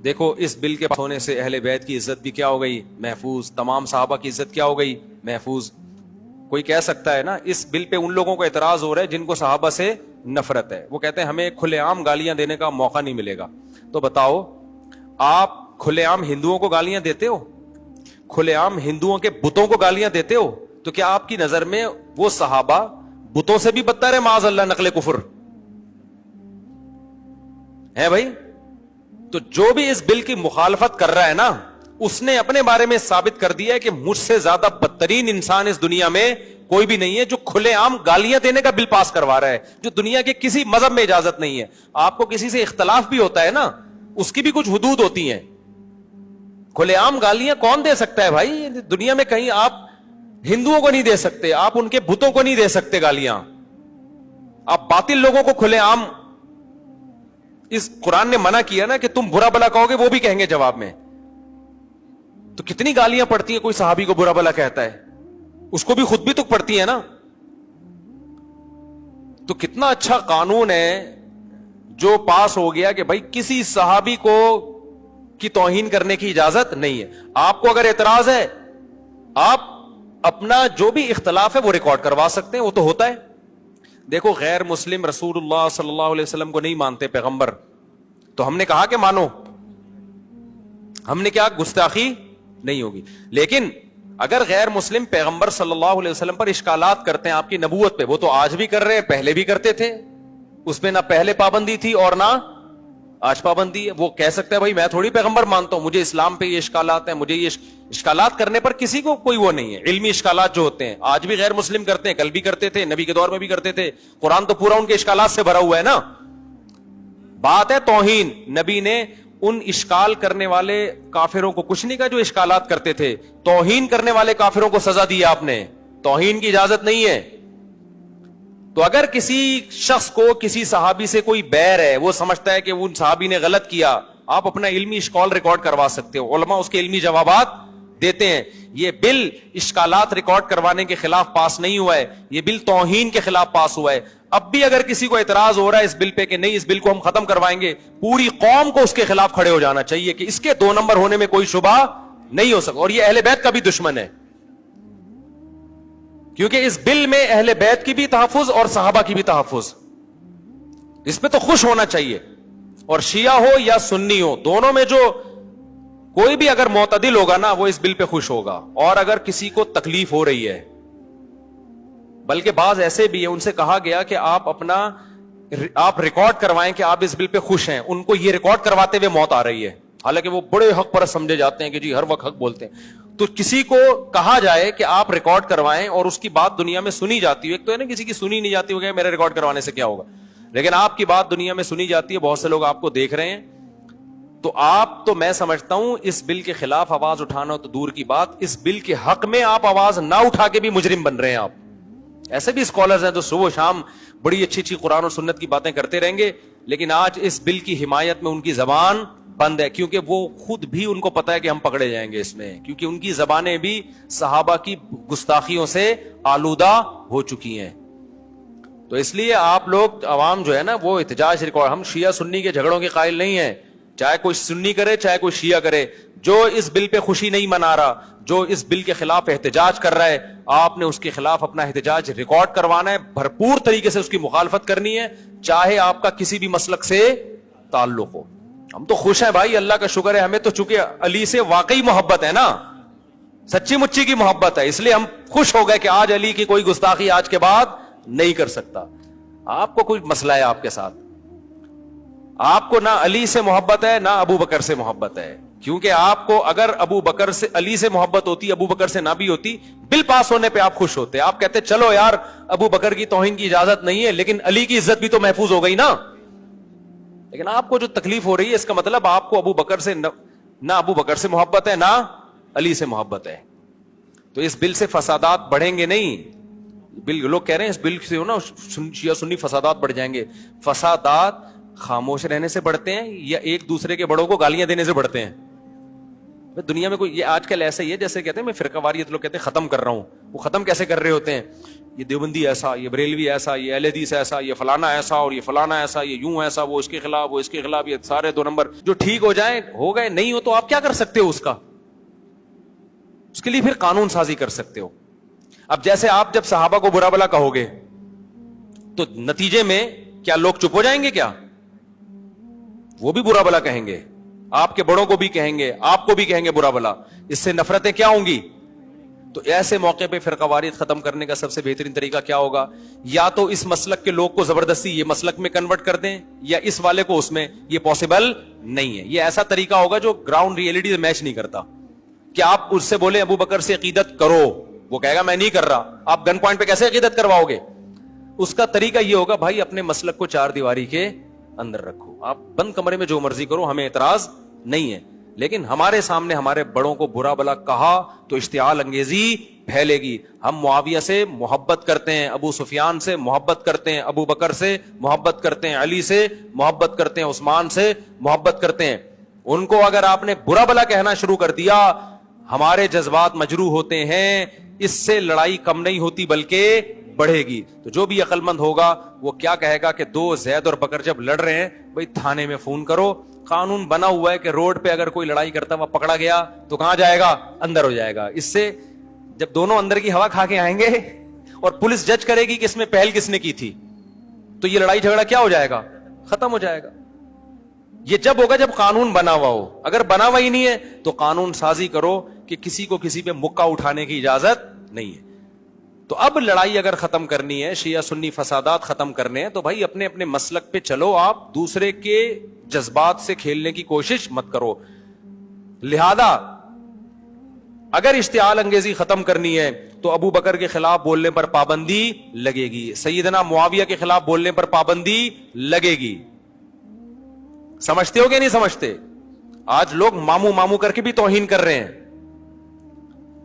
دیکھو اس بل کے پاس ہونے سے اہل بیت کی عزت بھی کیا ہو گئی؟ محفوظ. تمام صحابہ کی عزت کیا ہو گئی؟ محفوظ. کوئی کہہ سکتا ہے نا اس بل پہ ان لوگوں کو اعتراض ہو رہا ہے جن کو صحابہ سے نفرت ہے, وہ کہتے ہیں ہمیں کھلے عام گالیاں دینے کا موقع نہیں ملے گا. تو بتاؤ, آپ کھلے عام ہندوؤں کو گالیاں دیتے ہو, کھلے عام ہندوؤں کے بتوں کو گالیاں دیتے ہو, تو کیا آپ کی نظر میں وہ صحابہ بتوں سے بھی بدتر ہے معاذ اللہ نقل کفر ہے بھائی؟ تو جو بھی اس بل کی مخالفت کر رہا ہے نا, اس نے اپنے بارے میں ثابت کر دیا ہے کہ مجھ سے زیادہ بدترین انسان اس دنیا میں کوئی بھی نہیں ہے جو کھلے عام گالیاں دینے کا بل پاس کروا رہا ہے, جو دنیا کے کسی مذہب میں اجازت نہیں ہے. آپ کو کسی سے اختلاف بھی ہوتا ہے نا, اس کی بھی کچھ حدود ہوتی ہیں. کھلے عام گالیاں کون دے سکتا ہے بھائی دنیا میں؟ کہیں آپ ہندوؤں کو نہیں دے سکتے, آپ ان کے بتوں کو نہیں دے سکتے گالیاں. آپ باطل لوگوں کو کھلے عام, اس قرآن نے منع کیا نا کہ تم برا بلا کہو گے, وہ بھی کہیں گے جواب میں. تو کتنی گالیاں پڑتی ہیں کوئی صحابی کو برا بلا کہتا ہے, اس کو بھی خود بھی تو پڑتی ہے نا. تو کتنا اچھا قانون ہے جو پاس ہو گیا کہ بھائی کسی صحابی کو کی توہین کرنے کی اجازت نہیں ہے. آپ کو اگر اعتراض ہے, آپ اپنا جو بھی اختلاف ہے وہ ریکارڈ کروا سکتے ہیں, وہ تو ہوتا ہے. دیکھو غیر مسلم رسول اللہ صلی اللہ علیہ وسلم کو نہیں مانتے, پیغمبر, تو ہم نے کہا کہ مانو, ہم نے کیا گستاخی نہیں ہوگی. لیکن اگر غیر مسلم پیغمبر صلی اللہ علیہ وسلم پر اشکالات کرتے ہیں آپ کی نبوت پہ, وہ تو آج بھی کر رہے ہیں, پہلے بھی کرتے تھے, اس میں نہ پہلے پابندی تھی اور نہ آج پابندی ہے. وہ کہہ سکتے ہیں بھائی میں تھوڑی پیغمبر مانتا ہوں, مجھے اسلام پہ یہ اشکالات ہیں, مجھے یہ اشکالات کرنے پر کسی کو کوئی وہ نہیں ہے. علمی اشکالات جو ہوتے ہیں آج بھی غیر مسلم کرتے ہیں, کل بھی کرتے تھے, نبی کے دور میں بھی کرتے تھے. قرآن تو پورا ان کے اشکالات سے بھرا ہوا ہے نا. بات ہے توہین, نبی نے ان اشکال کرنے والے کافروں کو کچھ نہیں کہا جو اشکالات کرتے تھے, توہین کرنے والے کافروں کو سزا دی آپ نے. توہین کی اجازت نہیں ہے. تو اگر کسی شخص کو کسی صحابی سے کوئی بیر ہے, وہ سمجھتا ہے کہ وہ صحابی نے غلط کیا, آپ اپنا علمی اشکال ریکارڈ کروا سکتے ہو, علماء اس کے علمی جوابات دیتے ہیں. یہ بل اشکالات ریکارڈ کروانے کے خلاف پاس نہیں ہوا ہے, یہ بل توہین کے خلاف پاس ہوا ہے. اب بھی اگر کسی کو اعتراض ہو رہا ہے اس بل پہ کہ نہیں اس بل کو ہم ختم کروائیں گے, پوری قوم کو اس کے خلاف کھڑے ہو جانا چاہیے کہ اس کے 2 نمبر ہونے میں کوئی شبہ نہیں ہو سکتا. اور یہ اہل بیت کا بھی دشمن ہے, کیونکہ اس بل میں اہل بیت کی بھی تحفظ اور صحابہ کی بھی تحفظ, اس پہ تو خوش ہونا چاہیے. اور شیعہ ہو یا سنی ہو, دونوں میں جو کوئی بھی اگر معتدل ہوگا نا وہ اس بل پہ خوش ہوگا. اور اگر کسی کو تکلیف ہو رہی ہے, بلکہ بعض ایسے بھی ہیں ان سے کہا گیا کہ آپ ریکارڈ کروائیں کہ آپ اس بل پہ خوش ہیں, ان کو یہ ریکارڈ کرواتے ہوئے موت آ رہی ہے, حالانکہ وہ بڑے حق پرست سمجھے جاتے ہیں کہ جی ہر وقت حق بولتے ہیں. تو کسی کو کہا جائے کہ آپ ریکارڈ کروائیں اور اس کی بات دنیا میں سنی جاتی ہے, ایک تو ہے نا کسی کی سنی نہیں جاتی ہوگی میرے ریکارڈ کروانے سے کیا ہوگا, لیکن آپ کی بات دنیا میں سنی جاتی ہے, بہت سے لوگ آپ کو دیکھ رہے ہیں, تو آپ تو میں سمجھتا ہوں اس بل کے خلاف آواز اٹھانا تو دور کی بات, اس بل کے حق میں آپ آواز نہ اٹھا کے بھی مجرم بن رہے ہیں. آپ ایسے بھی اسکالرز ہیں جو صبح و شام بڑی اچھی اچھی قرآن اور سنت کی باتیں کرتے رہیں گے, لیکن آج اس بل کی حمایت میں ان کی زبان بند ہے, کیونکہ وہ خود بھی ان کو پتا ہے کہ ہم پکڑے جائیں گے اس میں, کیونکہ ان کی زبانیں بھی صحابہ کی گستاخیوں سے آلودہ ہو چکی ہیں. تو اس لیے آپ لوگ عوام جو ہے نا وہ احتجاج ریکارڈ, ہم شیعہ سنی کے جھگڑوں کے قائل نہیں ہیں, چاہے کوئی سنی کرے چاہے کوئی شیعہ کرے. جو اس بل پہ خوشی نہیں منا رہا, جو اس بل کے خلاف احتجاج کر رہا ہے, آپ نے اس کے خلاف اپنا احتجاج ریکارڈ کروانا ہے, بھرپور طریقے سے اس کی مخالفت کرنی ہے, چاہے آپ کا کسی بھی مسلک سے تعلق ہو. ہم تو خوش ہیں بھائی, اللہ کا شکر ہے, ہمیں تو چونکہ علی سے واقعی محبت ہے نا, سچی مچی کی محبت ہے, اس لیے ہم خوش ہو گئے کہ آج علی کی کوئی گستاخی آج کے بعد نہیں کر سکتا. آپ کو کوئی مسئلہ ہے آپ کے ساتھ, آپ کو نہ علی سے محبت ہے نہ ابو بکر سے محبت ہے, کیونکہ آپ کو اگر ابو بکر سے علی سے محبت ہوتی, ابو بکر سے نہ بھی ہوتی, بل پاس ہونے پہ آپ خوش ہوتے, آپ کہتے چلو یار ابو بکر کی توہین کی اجازت نہیں ہے لیکن علی کی عزت بھی تو محفوظ ہو گئی نا. لیکن آپ کو جو تکلیف ہو رہی ہے اس کا مطلب آپ کو ابو بکر سے نہ ابو بکر سے محبت ہے نہ علی سے محبت ہے. تو اس بل سے فسادات بڑھیں گے نہیں, بل لوگ کہہ رہے ہیں اس بل سے نا شیعہ سنی فسادات بڑھ جائیں گے. فسادات خاموش رہنے سے بڑھتے ہیں یا ایک دوسرے کے بڑوں کو گالیاں دینے سے بڑھتے ہیں؟ دنیا میں کوئی یہ آج کل ایسا ہی ہے جیسے کہتے ہیں میں فرقہ واریت لوگ کہتے ہیں ختم کر رہا ہوں. وہ ختم کیسے کر رہے ہوتے ہیں؟ یہ دیوبندی ایسا, یہ بریلوی ایسا, یہ اہل حدیث ایسا, یہ فلانا ایسا اور یہ فلانا ایسا, یہ یوں ایسا, وہ اس کے خلاف, وہ اس کے خلاف, یہ سارے 2 نمبر. جو ٹھیک ہو جائیں ہو گئے, نہیں ہو تو آپ کیا کر سکتے ہو اس کا؟ اس کے لیے پھر قانون سازی کر سکتے ہو. اب جیسے آپ جب صحابہ کو برا بلا کہو گے تو نتیجے میں کیا لوگ چپ ہو جائیں گے؟ کیا وہ بھی برا بلا کہیں گے, آپ کے بڑوں کو بھی کہیں گے, آپ کو بھی کہیں گے برا بلا. اس سے نفرتیں کیا ہوں گی؟ تو ایسے موقع پہ فرقہ واریت ختم کرنے کا سب سے بہترین طریقہ کیا ہوگا؟ یا تو اس مسلک کے لوگ کو زبردستی یہ مسلک میں کنورٹ کر دیں, یا اس والے کو اس میں. یہ پاسبل نہیں ہے. یہ ایسا طریقہ ہوگا جو گراؤنڈ ریئلٹی سے میچ نہیں کرتا. کہ آپ اس سے بولے ابو بکر سے عقیدت کرو, وہ کہے گا میں نہیں کر رہا. آپ گن پوائنٹ پہ کیسے عقیدت کرواؤ گے؟ اس کا طریقہ یہ ہوگا بھائی اپنے مسلک کو 4 دیواری کے اندر رکھو, آپ بند کمرے میں جو مرضی کرو, ہمیں اعتراض نہیں ہے. لیکن ہمارے سامنے ہمارے بڑوں کو برا بلا کہا تو اشتعال انگیزی پھیلے گی. ہم معاویہ سے محبت کرتے ہیں, ابو سفیان سے محبت کرتے ہیں, ابو بکر سے محبت کرتے ہیں, علی سے محبت کرتے ہیں, عثمان سے محبت کرتے ہیں. ان کو اگر آپ نے برا بلا کہنا شروع کر دیا, ہمارے جذبات مجروح ہوتے ہیں, اس سے لڑائی کم نہیں ہوتی بلکہ بڑھے گی. تو جو بھی عقل مند ہوگا وہ کیا کہے گا کہ 2 زید اور بکر جب لڑ رہے ہیں بھائی تھانے میں فون کرو. قانون بنا ہوا ہے کہ روڈ پہ اگر کوئی لڑائی کرتا ہوا پکڑا گیا تو کہاں جائے گا؟ اندر ہو جائے گا. اس سے جب دونوں اندر کی ہوا کھا کے آئیں گے اور پولیس جج کرے گی کہ اس میں پہل کس نے کی تھی, تو یہ لڑائی جھگڑا کیا ہو جائے گا؟ ختم ہو جائے گا. یہ جب ہوگا جب قانون بنا ہوا ہو. اگر بنا ہوا ہی نہیں ہے تو قانون سازی کرو کہ کسی کو کسی پہ مکہ اٹھانے کی اجازت نہیں ہے. تو اب لڑائی اگر ختم کرنی ہے, شیعہ سنی فسادات ختم کرنے ہیں, تو بھائی اپنے اپنے مسلک پہ چلو. آپ دوسرے کے جذبات سے کھیلنے کی کوشش مت کرو. لہذا اگر اشتعال انگیزی ختم کرنی ہے تو ابو بکر کے خلاف بولنے پر پابندی لگے گی, سیدنا معاویہ کے خلاف بولنے پر پابندی لگے گی. سمجھتے ہو کہ نہیں سمجھتے؟ آج لوگ ماموں ماموں کر کے بھی توہین کر رہے ہیں.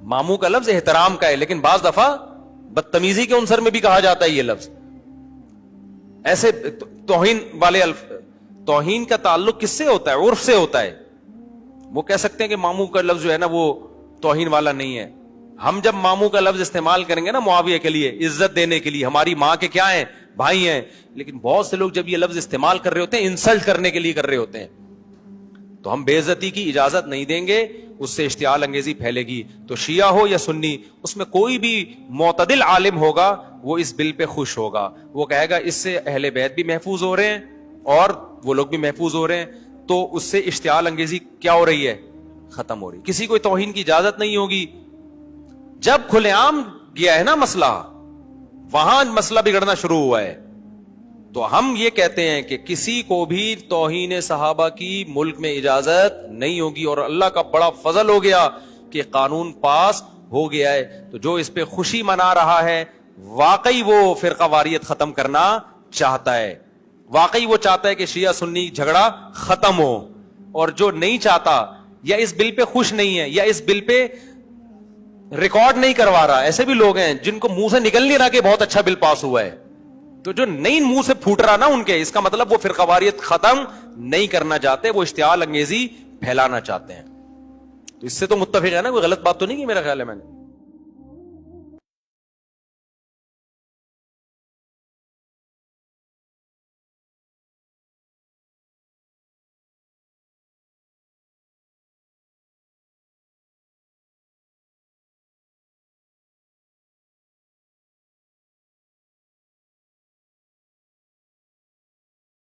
ماموں کا لفظ احترام کا ہے, لیکن بعض دفعہ بدتمیزی کے عنصر میں بھی کہا جاتا ہے یہ لفظ. ایسے توہین والے توہین کا تعلق کس سے ہوتا ہے؟ عرف سے ہوتا ہے. وہ کہہ سکتے ہیں کہ ماموں کا لفظ جو ہے نا وہ توہین والا نہیں ہے. ہم جب ماموں کا لفظ استعمال کریں گے نا معاویہ کے لیے, عزت دینے کے لیے, ہماری ماں کے کیا ہیں؟ بھائی ہیں. لیکن بہت سے لوگ جب یہ لفظ استعمال کر رہے ہوتے ہیں انسلٹ کرنے کے لیے کر رہے ہوتے ہیں, تو ہم بے عزتی کی اجازت نہیں دیں گے, اس سے اشتعال انگیزی پھیلے گی. تو شیعہ ہو یا سنی, اس میں کوئی بھی معتدل عالم ہوگا وہ اس بل پہ خوش ہوگا. وہ کہے گا اس سے اہل بیت بھی محفوظ ہو رہے ہیں اور وہ لوگ بھی محفوظ ہو رہے ہیں, تو اس سے اشتعال انگیزی کیا ہو رہی ہے؟ ختم ہو رہی. کسی کو توہین کی اجازت نہیں ہوگی. جب کھلے عام گیا ہے نا مسئلہ, وہاں مسئلہ بگڑنا شروع ہوا ہے. تو ہم یہ کہتے ہیں کہ کسی کو بھی توہین صحابہ کی ملک میں اجازت نہیں ہوگی. اور اللہ کا بڑا فضل ہو گیا کہ قانون پاس ہو گیا ہے. تو جو اس پہ خوشی منا رہا ہے واقعی وہ فرقہ واریت ختم کرنا چاہتا ہے, واقعی وہ چاہتا ہے کہ شیعہ سنی جھگڑا ختم ہو. اور جو نہیں چاہتا یا اس بل پہ خوش نہیں ہے یا اس بل پہ ریکارڈ نہیں کروا رہا, ایسے بھی لوگ ہیں جن کو منہ سے نکل نہیں رہا کہ بہت اچھا بل پاس ہوا ہے, تو جو نہیں منہ سے پھوٹ رہا نا ان کے, اس کا مطلب وہ فرقہ واریت ختم نہیں کرنا چاہتے, وہ اشتعال انگیزی پھیلانا چاہتے ہیں. تو اس سے تو متفق ہے نا, کوئی غلط بات تو نہیں کی میرا خیال ہے میں نے.